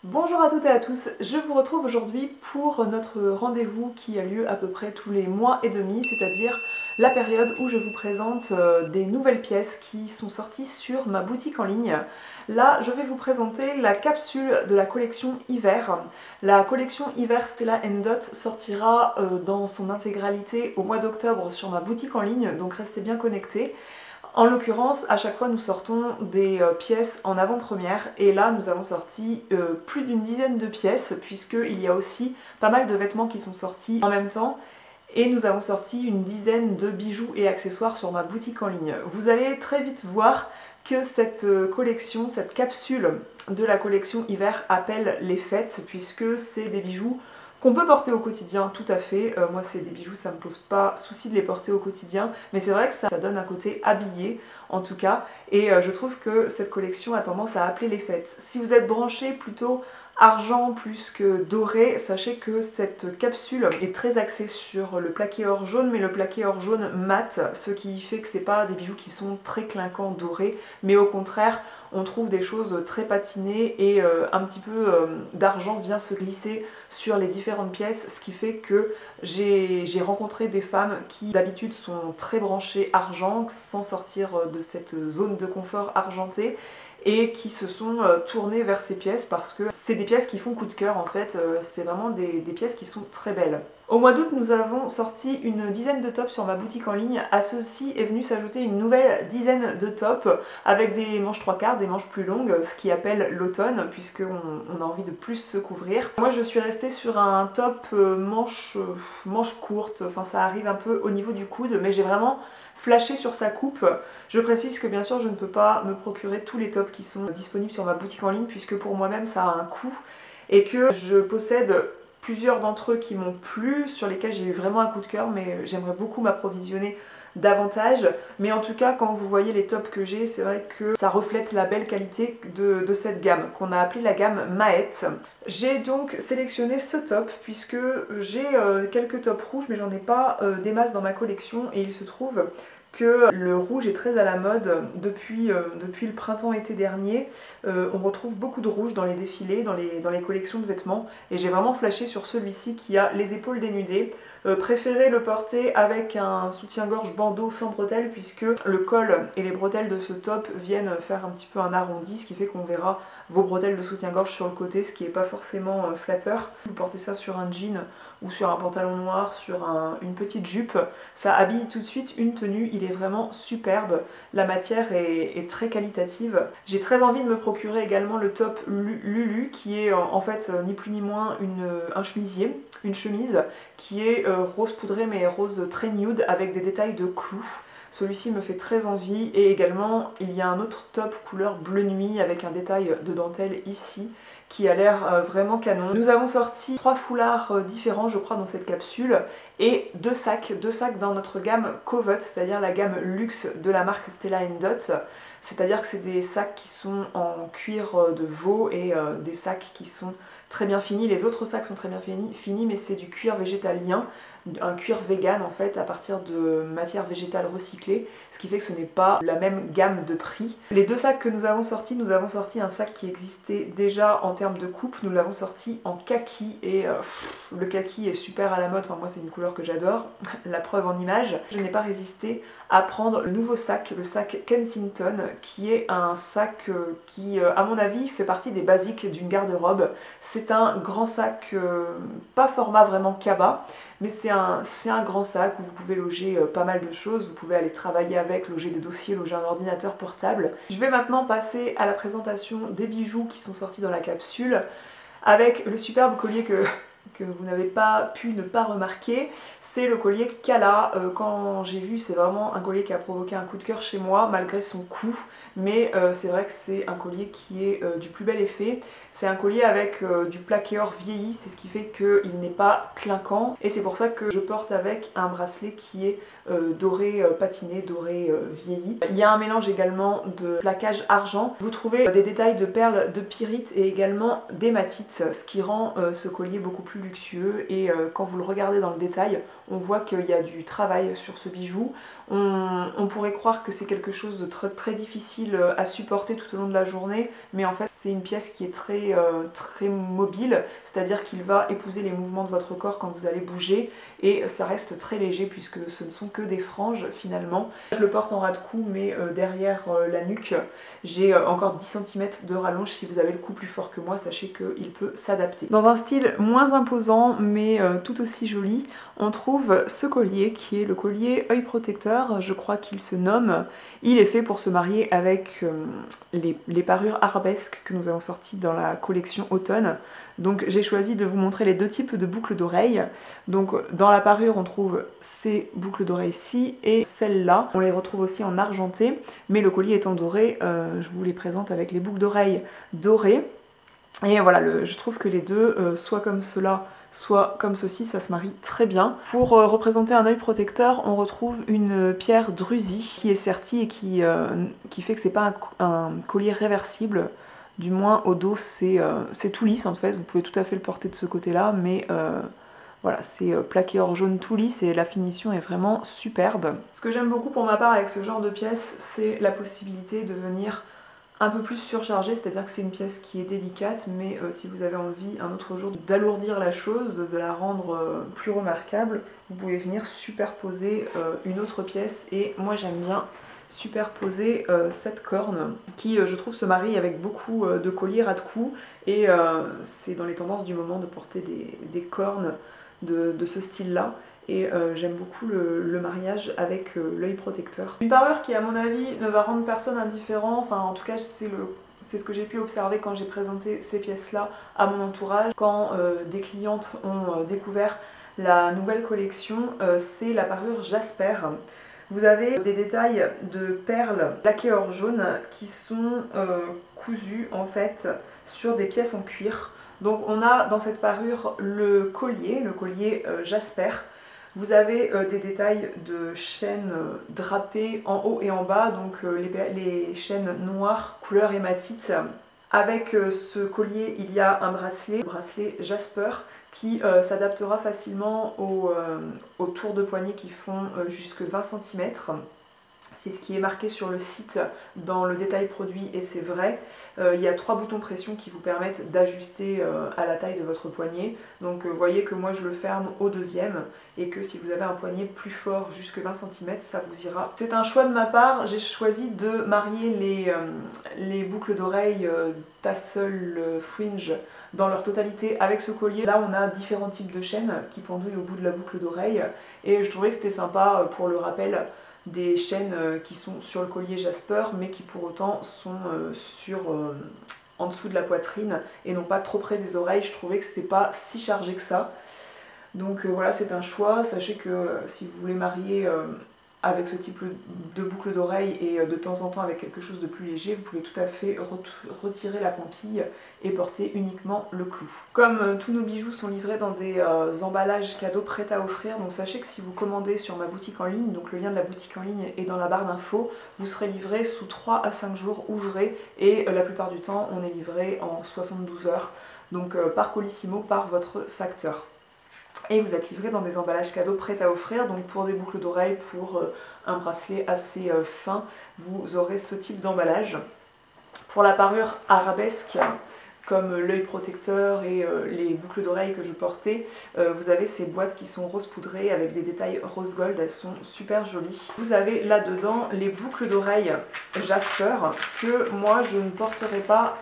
Bonjour à toutes et à tous, je vous retrouve aujourd'hui pour notre rendez-vous qui a lieu à peu près tous les mois et demi, c'est-à-dire la période où je vous présente des nouvelles pièces qui sont sorties sur ma boutique en ligne. Là, je vais vous présenter la capsule de la collection hiver. La collection hiver Stella & Dot sortira dans son intégralité au mois d'octobre sur ma boutique en ligne, donc restez bien connectés. En l'occurrence, à chaque fois nous sortons des pièces en avant-première et là nous avons sorti plus d'une dizaine de pièces puisqu'il y a aussi pas mal de vêtements qui sont sortis en même temps et nous avons sorti une dizaine de bijoux et accessoires sur ma boutique en ligne. Vous allez très vite voir que cette collection, cette capsule de la collection hiver appelle les fêtes puisque c'est des bijoux qu'on peut porter au quotidien, tout à fait. Moi, c'est des bijoux, ça me pose pas souci de les porter au quotidien, mais c'est vrai que ça donne un côté habillé, en tout cas, et je trouve que cette collection a tendance à appeler les fêtes. Si vous êtes branché plutôt argent plus que doré, sachez que cette capsule est très axée sur le plaqué or jaune, mais le plaqué or jaune mat, ce qui fait que c'est pas des bijoux qui sont très clinquants dorés, mais au contraire, on trouve des choses très patinées et un petit peu d'argent vient se glisser sur les différentes pièces, ce qui fait que j'ai rencontré des femmes qui d'habitude sont très branchées argent, sans sortir de cette zone de confort argenté, et qui se sont tournées vers ces pièces parce que c'est des pièces qui font coup de cœur en fait, c'est vraiment des pièces qui sont très belles. Au mois d'août, nous avons sorti une dizaine de tops sur ma boutique en ligne. À ceci est venu s'ajouter une nouvelle dizaine de tops avec des manches 3/4, des manches plus longues, ce qui appelle l'automne puisqu'on a envie de plus se couvrir. Moi je suis restée sur un top manche courte, enfin ça arrive un peu au niveau du coude, mais j'ai vraiment flashé sur sa coupe. Je précise que bien sûr je ne peux pas me procurer tous les tops qui sont disponibles sur ma boutique en ligne puisque pour moi-même ça a un coût et que je possède plusieurs d'entre eux qui m'ont plu, sur lesquels j'ai eu vraiment un coup de cœur, mais j'aimerais beaucoup m'approvisionner davantage. Mais en tout cas, quand vous voyez les tops que j'ai, c'est vrai que ça reflète la belle qualité de cette gamme, qu'on a appelée la gamme Maët. J'ai donc sélectionné ce top, puisque j'ai quelques tops rouges, mais j'en ai pas des masses dans ma collection, et il se trouve que le rouge est très à la mode depuis le printemps-été dernier. On retrouve beaucoup de rouge dans les défilés, dans les collections de vêtements, et j'ai vraiment flashé sur celui-ci qui a les épaules dénudées. Préféré le porter avec un soutien-gorge bandeau sans bretelles puisque le col et les bretelles de ce top viennent faire un petit peu un arrondi, ce qui fait qu'on verra vos bretelles de soutien-gorge sur le côté, ce qui n'est pas forcément flatteur. Vous portez ça sur un jean ou sur un pantalon noir, sur une petite jupe, ça habille tout de suite une tenue, il est vraiment superbe, la matière est très qualitative. J'ai très envie de me procurer également le top Lulu qui est en fait ni plus ni moins un chemisier, une chemise qui est rose poudré mais rose très nude avec des détails de clous. Celui-ci me fait très envie et également il y a un autre top couleur bleu nuit avec un détail de dentelle ici qui a l'air vraiment canon. Nous avons sorti 3 foulards différents je crois dans cette capsule et 2 sacs dans notre gamme Covet, c'est-à-dire la gamme luxe de la marque Stella & Dot. C'est-à-dire que c'est des sacs qui sont en cuir de veau et des sacs qui sont très bien finis. Les autres sacs sont très bien finis mais c'est du cuir végétalien, un cuir vegan en fait à partir de matière végétale recyclée, ce qui fait que ce n'est pas la même gamme de prix. Les 2 sacs que nous avons sorti un sac qui existait déjà en termes de coupe, nous l'avons sorti en kaki et le kaki est super à la mode, enfin moi c'est une couleur que j'adore, la preuve en image. Je n'ai pas résisté à prendre le nouveau sac, le sac Kensington, qui est un sac qui à mon avis fait partie des basiques d'une garde-robe. C'est un grand sac, pas format vraiment cabas, mais c'est un grand sac où vous pouvez loger pas mal de choses, vous pouvez aller travailler avec, loger des dossiers, loger un ordinateur portable. Je vais maintenant passer à la présentation des bijoux qui sont sortis dans la capsule, avec le superbe collier que vous n'avez pas pu ne pas remarquer, c'est le collier Kala. Quand j'ai vu, c'est vraiment un collier qui a provoqué un coup de cœur chez moi malgré son coût, mais c'est vrai que c'est un collier qui est du plus bel effet. C'est un collier avec du plaqué or vieilli, c'est ce qui fait qu'il n'est pas clinquant et c'est pour ça que je porte avec un bracelet qui est doré patiné, doré vieilli. Il y a un mélange également de plaquage argent. Vous trouvez des détails de perles de pyrite et également d'hématite, ce qui rend ce collier beaucoup plus plus luxueux et quand vous le regardez dans le détail, on voit qu'il y a du travail sur ce bijou. On pourrait croire que c'est quelque chose de très difficile à supporter tout au long de la journée, mais en fait c'est une pièce qui est très mobile, c'est-à-dire qu'il va épouser les mouvements de votre corps quand vous allez bouger et ça reste très léger puisque ce ne sont que des franges finalement. Je le porte en ras de cou mais derrière la nuque j'ai encore 10 cm de rallonge. Si vous avez le cou plus fort que moi, sachez qu'il peut s'adapter. Dans un style moins imposant mais tout aussi joli, on trouve ce collier qui est le collier œil protecteur, je crois qu'il se nomme. Il est fait pour se marier avec les parures arabesques que nous avons sorties dans la collection automne. Donc j'ai choisi de vous montrer les deux types de boucles d'oreilles. Donc dans la parure on trouve ces boucles d'oreilles-ci et celles-là. On les retrouve aussi en argenté, mais le collier étant doré, je vous les présente avec les boucles d'oreilles dorées. Et voilà, je trouve que les deux, soit comme cela, soit comme ceci, ça se marie très bien. Pour représenter un œil protecteur, on retrouve une pierre drusie qui est sertie et qui fait que c'est pas un collier réversible. Du moins au dos c'est tout lisse en fait, vous pouvez tout à fait le porter de ce côté-là, mais voilà, c'est plaqué or jaune tout lisse et la finition est vraiment superbe. Ce que j'aime beaucoup pour ma part avec ce genre de pièce, c'est la possibilité de venir un peu plus surchargée, c'est-à-dire que c'est une pièce qui est délicate, mais si vous avez envie un autre jour d'alourdir la chose, de la rendre plus remarquable, vous pouvez venir superposer une autre pièce et moi j'aime bien superposer cette corne qui je trouve se marie avec beaucoup de colliers ras de cou et c'est dans les tendances du moment de porter des cornes de ce style là et j'aime beaucoup le mariage avec l'œil protecteur. Une parure qui à mon avis ne va rendre personne indifférent, enfin en tout cas c'est ce que j'ai pu observer quand j'ai présenté ces pièces là à mon entourage. Quand des clientes ont découvert la nouvelle collection, c'est la parure Jasper. Vous avez des détails de perles plaquées or jaune qui sont cousues en fait sur des pièces en cuir. Donc on a dans cette parure le collier Jasper. Vous avez des détails de chaînes drapées en haut et en bas, donc les chaînes noires couleur hématite. Avec ce collier, il y a un bracelet Jasper, qui s'adaptera facilement aux tours de poignet qui font jusque 20 cm. C'est ce qui est marqué sur le site dans le détail produit et c'est vrai. Il y a 3 boutons pression qui vous permettent d'ajuster à la taille de votre poignet. Donc vous voyez que moi je le ferme au deuxième et que si vous avez un poignet plus fort jusque 20 cm, ça vous ira. C'est un choix de ma part, j'ai choisi de marier les boucles d'oreilles tassel fringe dans leur totalité avec ce collier. Là on a différents types de chaînes qui pendouillent au bout de la boucle d'oreille et je trouvais que c'était sympa pour le rappel des chaînes qui sont sur le collier Jasper mais qui pour autant sont en dessous de la poitrine et non pas trop près des oreilles. Je trouvais que c'était pas si chargé que ça. Donc voilà, c'est un choix. Sachez que si vous voulez marier avec ce type de boucle d'oreille et de temps en temps avec quelque chose de plus léger, vous pouvez tout à fait retirer la pampille et porter uniquement le clou. Comme tous nos bijoux sont livrés dans des emballages cadeaux prêts à offrir, donc sachez que si vous commandez sur ma boutique en ligne, donc le lien de la boutique en ligne est dans la barre d'infos, vous serez livré sous 3 à 5 jours ouvrés et la plupart du temps on est livré en 72 heures, donc par Colissimo, par votre facteur. Et vous êtes livré dans des emballages cadeaux prêts à offrir, donc pour des boucles d'oreilles, pour un bracelet assez fin, vous aurez ce type d'emballage. Pour la parure arabesque, comme l'œil protecteur et les boucles d'oreilles que je portais, vous avez ces boîtes qui sont rose poudrées avec des détails rose gold, elles sont super jolies. Vous avez là-dedans les boucles d'oreilles Jasper que moi je ne porterai pas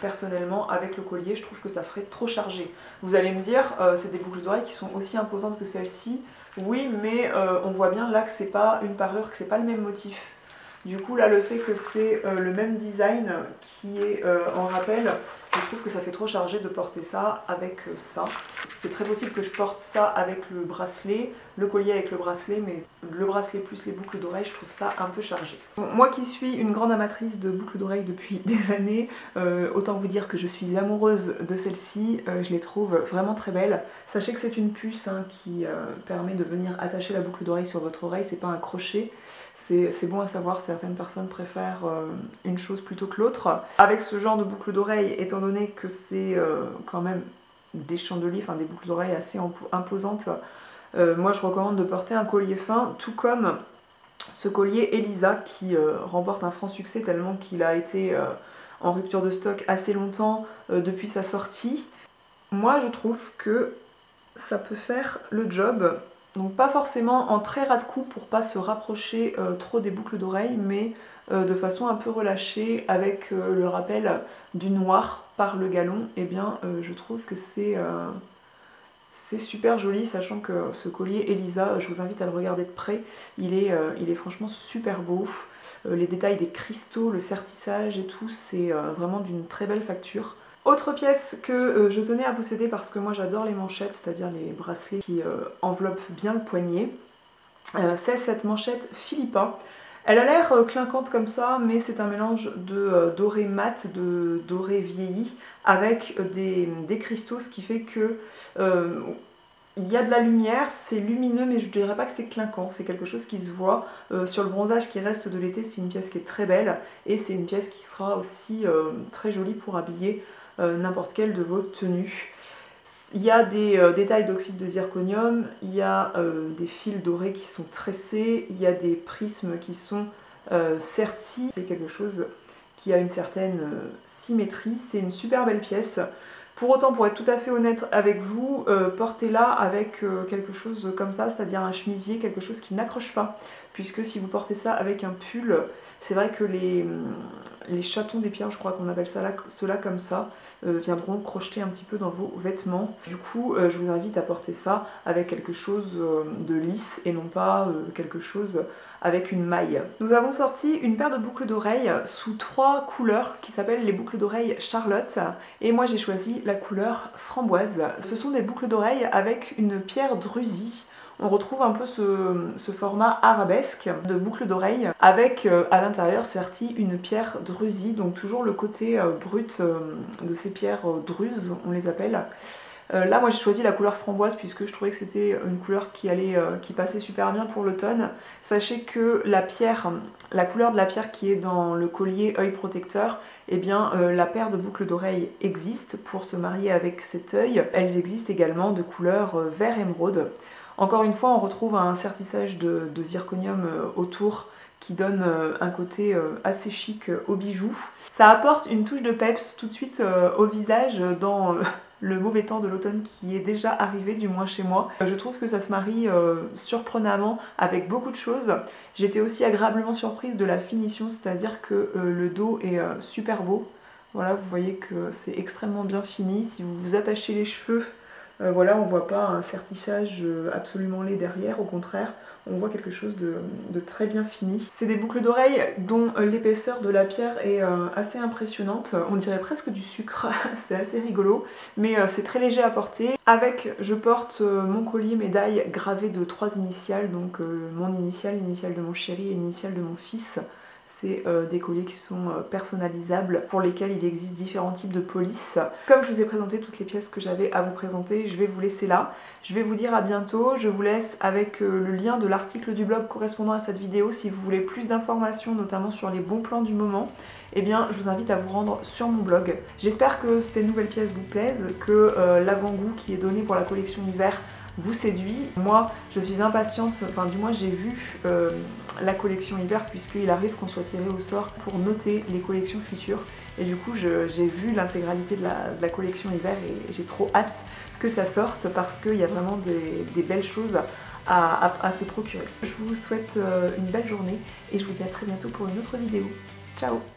personnellement avec le collier, je trouve que ça ferait trop chargé. Vous allez me dire, c'est des boucles d'oreilles qui sont aussi imposantes que celles-ci. Oui, mais on voit bien là que c'est pas une parure, que c'est pas le même motif. Du coup là le fait que c'est le même design qui est en rappel, je trouve que ça fait trop chargé de porter ça avec ça. C'est très possible que je porte ça avec le bracelet, le collier avec le bracelet, mais le bracelet plus les boucles d'oreilles, je trouve ça un peu chargé. Bon, moi qui suis une grande amatrice de boucles d'oreilles depuis des années, autant vous dire que je suis amoureuse de celle-ci, je les trouve vraiment très belles. Sachez que c'est une puce hein, qui permet de venir attacher la boucle d'oreille sur votre oreille, c'est pas un crochet. C'est bon à savoir, certaines personnes préfèrent une chose plutôt que l'autre. Avec ce genre de boucle d'oreille, étant donné que c'est quand même des chandeliers, enfin des boucles d'oreilles assez imposantes, moi je recommande de porter un collier fin, tout comme ce collier Elisa qui remporte un franc succès tellement qu'il a été en rupture de stock assez longtemps depuis sa sortie. Moi je trouve que ça peut faire le job, donc pas forcément en très ras de cou pour pas se rapprocher trop des boucles d'oreilles, mais de façon un peu relâchée avec le rappel du noir par le galon. Et bien je trouve que c'est super joli, sachant que ce collier Elisa, je vous invite à le regarder de près, il est franchement super beau. Les détails des cristaux, le sertissage et tout, c'est vraiment d'une très belle facture. Autre pièce que je tenais à posséder parce que moi j'adore les manchettes, c'est-à-dire les bracelets qui enveloppent bien le poignet, c'est cette manchette Philippa. Elle a l'air clinquante comme ça, mais c'est un mélange de doré mat, de doré vieilli, avec des cristaux, ce qui fait que il y a de la lumière, c'est lumineux, mais je ne dirais pas que c'est clinquant, c'est quelque chose qui se voit. Sur le bronzage qui reste de l'été, c'est une pièce qui est très belle, et c'est une pièce qui sera aussi très jolie pour habiller n'importe quelle de vos tenues. Il y a des détails d'oxyde de zirconium, il y a des fils dorés qui sont tressés, il y a des prismes qui sont sertis. C'est quelque chose qui a une certaine symétrie, c'est une super belle pièce. Pour autant, pour être tout à fait honnête avec vous, portez-la avec quelque chose comme ça, c'est-à-dire un chemisier, quelque chose qui n'accroche pas. Puisque si vous portez ça avec un pull, c'est vrai que les chatons des pierres, je crois qu'on appelle cela comme ça, viendront crocheter un petit peu dans vos vêtements. Du coup, je vous invite à porter ça avec quelque chose de lisse et non pas quelque chose avec une maille. Nous avons sorti une paire de boucles d'oreilles sous 3 couleurs qui s'appellent les boucles d'oreilles Charlotte, et moi j'ai choisi la couleur framboise. Ce sont des boucles d'oreilles avec une pierre drusie. On retrouve un peu ce format arabesque de boucles d'oreilles avec à l'intérieur serti une pierre drusie, donc toujours le côté brut de ces pierres druses, on les appelle. Là moi j'ai choisi la couleur framboise puisque je trouvais que c'était une couleur qui passait super bien pour l'automne. Sachez que la couleur de la pierre qui est dans le collier œil protecteur, eh bien la paire de boucles d'oreilles existe pour se marier avec cet œil. Elles existent également de couleur vert émeraude. Encore une fois on retrouve un sertissage de zirconium autour qui donne un côté assez chic aux bijoux. Ça apporte une touche de peps tout de suite au visage dans le mauvais temps de l'automne qui est déjà arrivé, du moins chez moi. Je trouve que ça se marie surprenamment avec beaucoup de choses. J'étais aussi agréablement surprise de la finition, c'est-à-dire que le dos est super beau. Voilà, vous voyez que c'est extrêmement bien fini. Si vous vous attachez les cheveux, voilà, on voit pas un sertissage absolument laid derrière, au contraire, on voit quelque chose de très bien fini. C'est des boucles d'oreilles dont l'épaisseur de la pierre est assez impressionnante, on dirait presque du sucre, c'est assez rigolo, mais c'est très léger à porter. Avec, je porte mon collier médaille gravé de 3 initiales, donc mon initiale, l'initiale de mon chéri et l'initiale de mon fils. C'est des colliers qui sont personnalisables, pour lesquels il existe différents types de polices. Comme je vous ai présenté toutes les pièces que j'avais à vous présenter, je vais vous laisser là. Je vais vous dire à bientôt. Je vous laisse avec le lien de l'article du blog correspondant à cette vidéo. Si vous voulez plus d'informations, notamment sur les bons plans du moment, eh bien je vous invite à vous rendre sur mon blog. J'espère que ces nouvelles pièces vous plaisent, que l'avant-goût qui est donné pour la collection hiver vous séduit. Moi je suis impatiente, enfin du moins j'ai vu la collection hiver puisqu'il arrive qu'on soit tiré au sort pour noter les collections futures, et du coup j'ai vu l'intégralité de la collection hiver et j'ai trop hâte que ça sorte parce qu'il y a vraiment des belles choses à se procurer. Je vous souhaite une belle journée et je vous dis à très bientôt pour une autre vidéo. Ciao!